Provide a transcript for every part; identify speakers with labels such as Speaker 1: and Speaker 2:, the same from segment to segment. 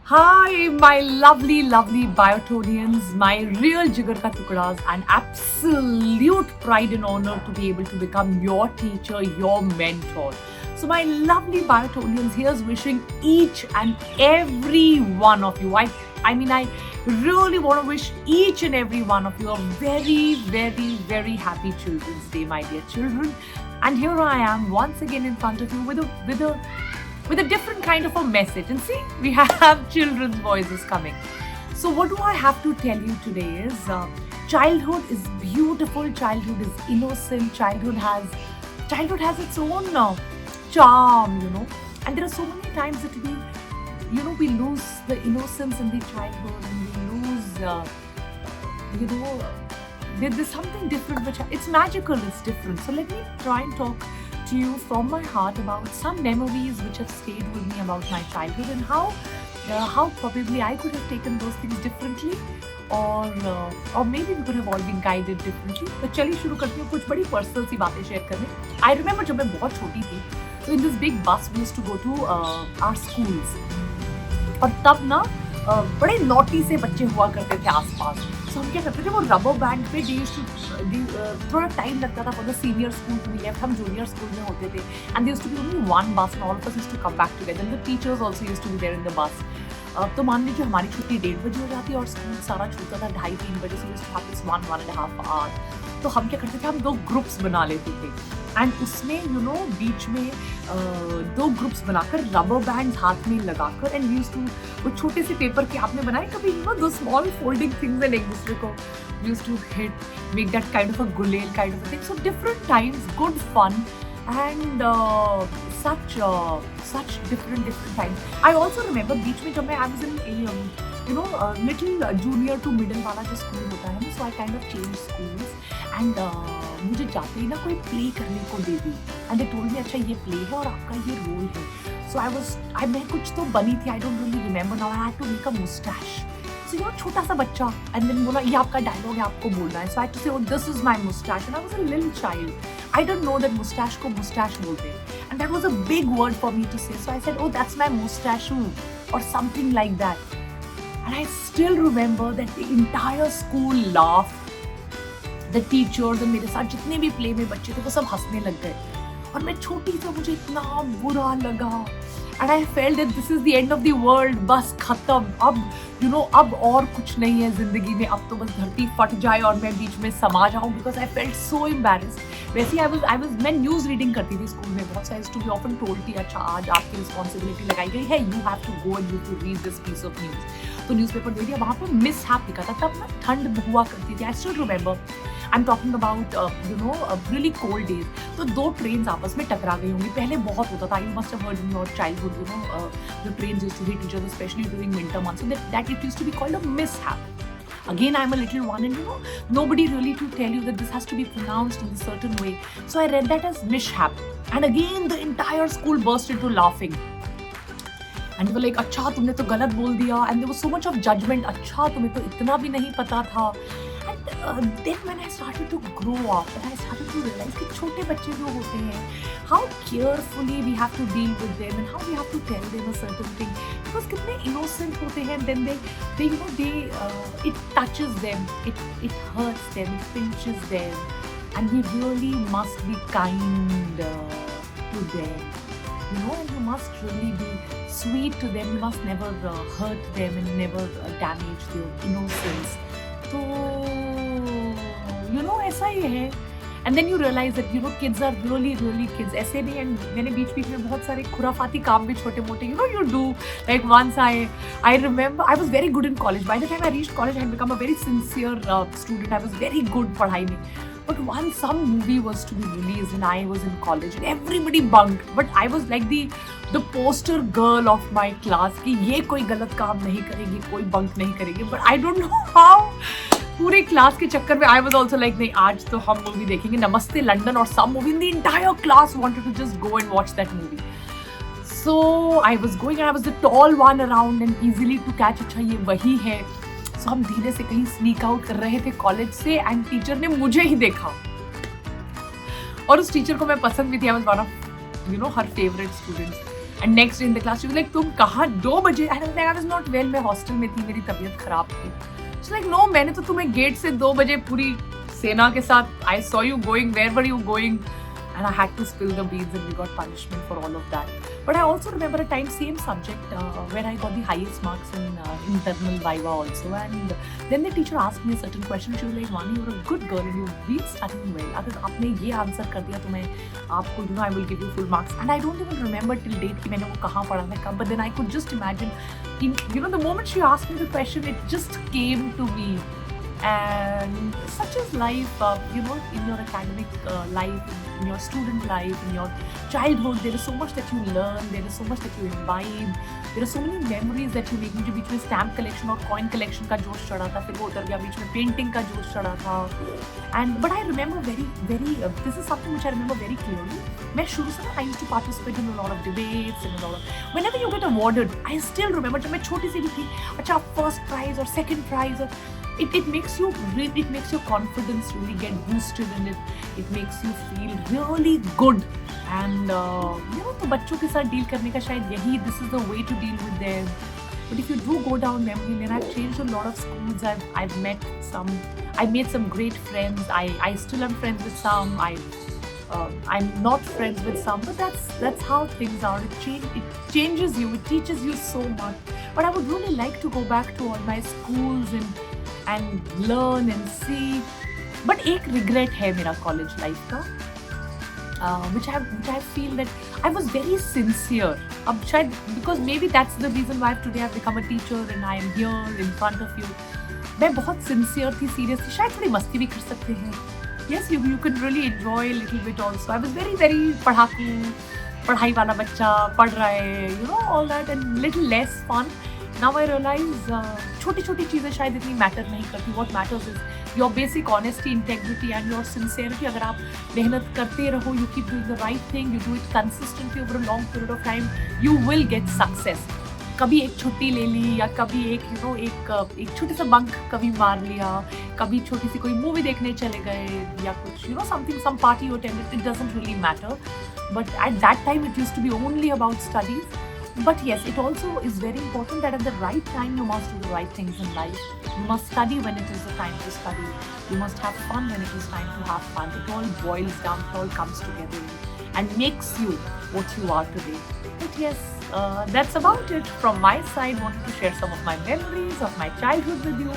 Speaker 1: Hi, my lovely, lovely Biotonians, my real jigar ka tukdas, and absolute pride and honor to be able to become your teacher, your mentor. So, my lovely Biotonians, here's wishing each and every one of you. I really want to wish each and every one of you a very, very, very happy Children's Day, my dear children. And here I am once again in front of you with a different kind of a message. And see, we have children's voices coming. So, what do I have to tell you today is childhood is beautiful, childhood is innocent, childhood has its own charm, And there are so many times that we lose the innocence in the childhood, and we lose, you know, there's something different which it's magical, it's different. So let me try and talk to you from my heart about some memories which have stayed with me about my childhood, and how probably I could have taken those things differently, or maybe we could have all been guided differently. तो चलिए शुरू करती हूँ कुछ बड़ी personal सी बातें share करने. I remember जब मैं बहुत छोटी थी, तो in this big bus we used to go to our schools. और तब ना बड़े नोटी से बच्चे हुआ करते थे आसपास. तो हम क्या करते थे, वो रबर बैंड पे थोड़ा टाइम लगता था for the senior school to be left. हम जूनियर स्कूल में होते थे, and there used to be only one bus, and all of us used to come back together. The teachers also used to be there in the bus. तो मान लीजिए हमारी छुट्टी 1:30 बजे हो जाती और स्कूल सारा छूटता था 2:30-3 बजे से. Used to have this 1.5 hour. तो हम क्या करते थे, हम 2 ग्रुप्स बना लेते थे, एंड उसमें बीच में 2 ग्रुप्स बनाकर रबर बैंड हाथ में लगाकर, एंड यूज्ड टू वो छोटे से पेपर के आपने बनाए कभी, दो स्मॉल फोल्डिंग थिंग्स, एंड एक दूसरे को used to hit, make that kind of a गुलेल kind of a thing. So different times, good fun, and such different times. I also remember बीच में जब मैं I was in little junior to middle वाला जो school होता है ना, so I kind of changed schools, and मुझे जाते ही ना कोई प्ले करने को दे दी, and they told me अच्छा ये प्ले है और आपका ये रोल है. So मैं कुछ तो बनी थी, I don't really remember now. I had to make a mustache. So छोटा सा बच्चा, and then बोला ये आपका डायलॉग है, आपको बोलना है. So I had to say, oh, this is my mustache, and I was a little child. I didn't know that mustache को mustache बोलते हैं, and that was a big word for me to say. So I said, oh, that's my mustache, or something like that. And I still remember that the entire school laughed. The teachers and मेरे साथ जितने भी play में बच्चे थे वो सब हंसने लग गए, और मैं छोटी थी, मुझे इतना बुरा लगा. And I felt that this is the end of the world. बस खत्म, अब और कुछ नहीं है जिंदगी में, अब तो बस धरती फट जाए और मैं बीच में समा जाऊँ, because I felt so embarrassed. वैसे मैं न्यूज़ रीडिंग करती थी स्कूल में बहुत सारे. टू बी ऑफन टोल्ड कि अच्छा आज आपकी रिस्पॉन्सिबिलिटी लगाई गई है, you have to go and you to read this piece of news. तो न्यूज़पेपर दे दिया, वहाँ पे मिस हैप लिखा था. तब ना ठंड हुआ करती थी. I still remember, I am talking about really cold days. तो 2 ट्रेन आपस में टकरा गई होंगी. पहले बहुत होता था, you must have heard in your childhood, the trains used to hit each other, specially during winter months. So that it used to be called a mishap. Again, I'm a little one, and nobody really to tell you that this has to be pronounced in a certain way. So I read that as mishap, and again the entire school burst into laughing. And they were like, अच्छा तुमने तो गलत बोल दिया, and there was so much of judgment. अच्छा तुम्हें तो इतना भी नहीं पता था. And then when I started to grow up, and I started to realize कि छोटे बच्चे जो होते हैं, how carefully we have to deal with them, and how we have to tell them a certain thing, because कितने innocent होते हैं, and then they it touches them, it hurts them, it pinches them, and we really must be kind to them, and you must really be sweet to them. You must never hurt them and never damage their innocence. तो ऐसा ही है. And then you realize that kids are really kids. ऐसे नहीं. And मैंने बीच में बहुत सारे खुराफाती काम भी छोटे मोटे you do. Like once I remember I was very good in college. By the time I reached college, I had become a very sincere student. I was very good पढ़ाई में. But once some movie was to be released and I was in college, and everybody bunked, but I was like the poster girl of my class कि ये कोई गलत काम नहीं करेगी, कोई बंक नहीं करेगी. But I don't know how पूरे क्लास के चक्कर में I was also like नहीं, आज तो हम मूवी देखेंगे, नमस्ते London or some movie. The entire class wanted to just go and watch that movie. So I was going, and I was the tall one around and easily to catch. अच्छा ये वही है. So हम धीरे से कहीं sneak out कर रहे थे कॉलेज से, एंड टीचर ने मुझे ही देखा, और उस टीचर को मैं पसंद भी थी. I was one of her favorite students. And next day in the class she was like तुम कहाँ 2 बजे? And I was not well, मैं हॉस्टल में थी, मेरी तबीयत खराब थी. शी लाइक नो, मैंने तो तुम्हें गेट से 2 बजे पूरी सेना के साथ, I saw you going, where were you going? And I had to spill the beans and we got punishment for all of that. But I also remember a time, same subject, where I got the highest marks in internal Viva also. And then the teacher asked me a certain question. She was like, Vani, you're a good girl and you've been studying well. अगर आपने ये answer कर दिया तो मैं आपको, you know, I will give you full marks. And I don't even remember till date कि मैंने वो कहाँ पढ़ा था कब. But then I could just imagine, you know, the moment she asked me the question, it just came to me. And such is life, you know, in your academic life, in your student life, in your childhood, there is so much that you learn, there is so much that you imbibe, there are so many memories that you make. मुझे बीच में stamp collection और coin collection का जोश चढ़ा था, फिर वो उतर गया, बीच में पेंटिंग का जोश चढ़ा था. And but I remember very this is something which I remember very clearly. मैं शुरू से I used to participate in a lot of debates and a lot of, whenever you get awarded, I still remember जब मैं छोटी सी भी थी, अच्छा first prize or second prize, or it makes you it makes your confidence really get boosted, and it makes you feel really good. And you know, तो बच्चों के साथ डील करने का शायद यही, this is the way to deal with them. But if you do go down memory lane, I've changed a lot of schools. I've met some, I made some great friends. I still am friends with some. I'm not friends with some, but that's how things are. It changes you. It teaches you so much. But I would really like to go back to all my schools and learn and see. But एक regret है मेरा college life का, which I feel that I was very sincere. अब शायद because maybe that's the reason why today I've become a teacher and I am here in front of you. मैं बहुत sincere थी, serious थी. शायद थोड़ी मस्ती भी कर सकते हैं. Yes, you can really enjoy a little bit also. I was very पढ़ाकू, पढ़ाई वाला बच्चा, पढ़ रहा है, you know, all that, and little less fun. Now I realize छोटी छोटी चीज़ें शायद इतनी मैटर नहीं करती. What matters is your basic honesty, integrity and your sincerity. अगर आप मेहनत करते रहो, you keep doing the right thing, you do it consistently over a long period of time, you will get success. कभी एक छुट्टी ले ली, या कभी एक you know एक छोटे सा बंक कभी मार लिया, कभी छोटी सी कोई मूवी देखने चले गए, या कुछ you know something, some party you attended, it doesn't really matter. But at that time it used to be only about studies. But yes, it also is very important that at the right time you must do the right things in life. You must study when it is the time to study. You must have fun when it is time to have fun. It all boils down, it all comes together and makes you what you are today. But yes, that's about it from my side. Wanted to share some of my memories of my childhood with you.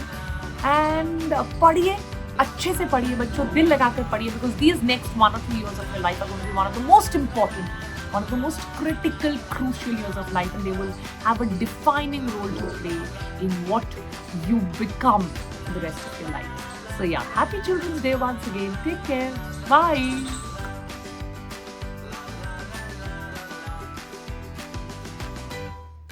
Speaker 1: And पढ़िए, अच्छे से पढ़िए बच्चों, दिल लगा कर पढ़िए, because these next 1 or 2 years of your life are going to be one of the most important, one of the most critical, crucial years of life, and they will have a defining role to play in what you become the rest of your life. So yeah, happy Children's Day once again. Take care. Bye.